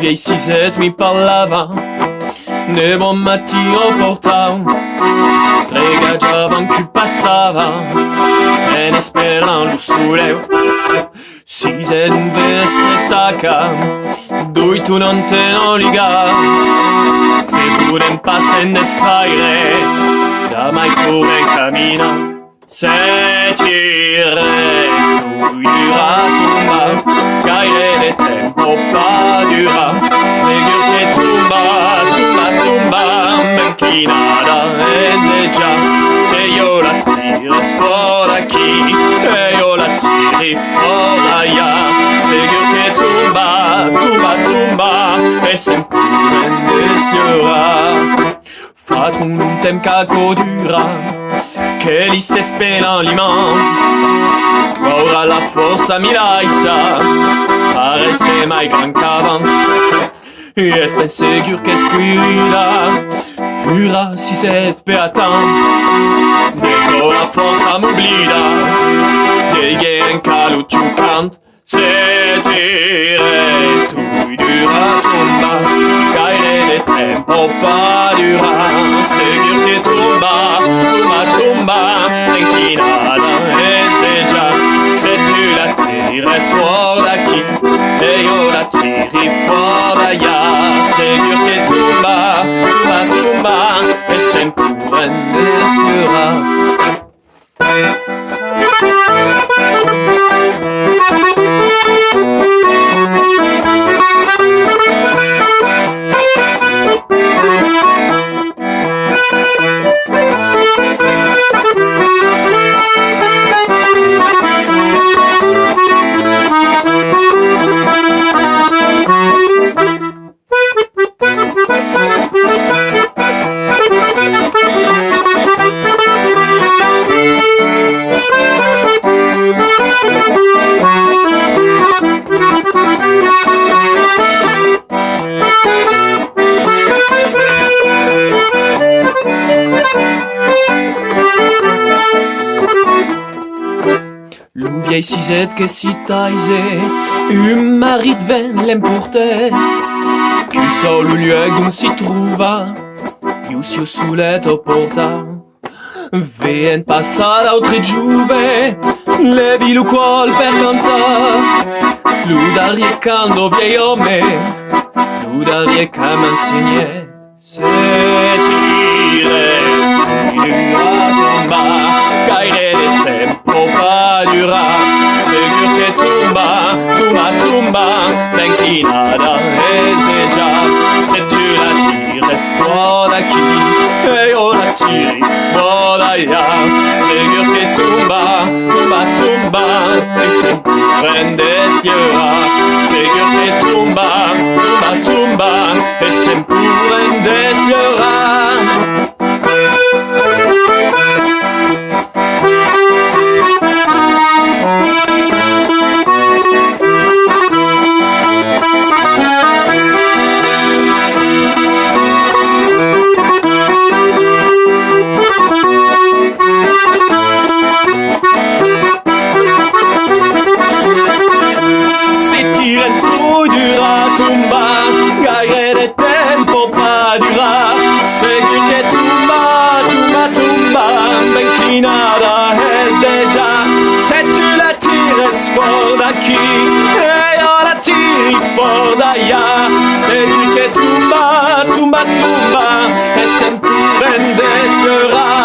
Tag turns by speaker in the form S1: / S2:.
S1: Vieille cisette mi parlava nei buon mattino portau regaggiavan chi passava e ne speran lo soleu Cisette un vestre stacca dui tu non te non liga se pure in passen ne sfaire da mai pure cammina se tire tu ira tumba caire de tempo pa dura segur che tumba menchinada e già se io la tiro fuori qui e io la tiri fuori ya segur che tumba e sempre in signora fate un tem caco dura che li se spela l'imam ora la forza mi laissa pare se mai gran cavan e ben segur che pura si c'est beatan dentro la forza m'oblida che en calo ciucant se tire tu dura tumba caire de tempo pa dura segur che tumba inclinada e già se tu la tires fuori da qui e io la tiri fuori da ya segur che tumba e sempre in desura Vieille cisette che si taise un marit ven l'emporter che solo un luogo non si trova Iusio suletto porta Vien passare altre giuve levi lo cuore per cantare Luda riecando vieil me Luda riecam insigne se tire in una tomba caire de tempo pa dura segur che tumba menchinada e già se tu la tires fuori da qui e io la tiri fuori da là segur che tumba e se prende schiera segur che tumba e se prende schiera Se tu che tumba e sempre prende sfiora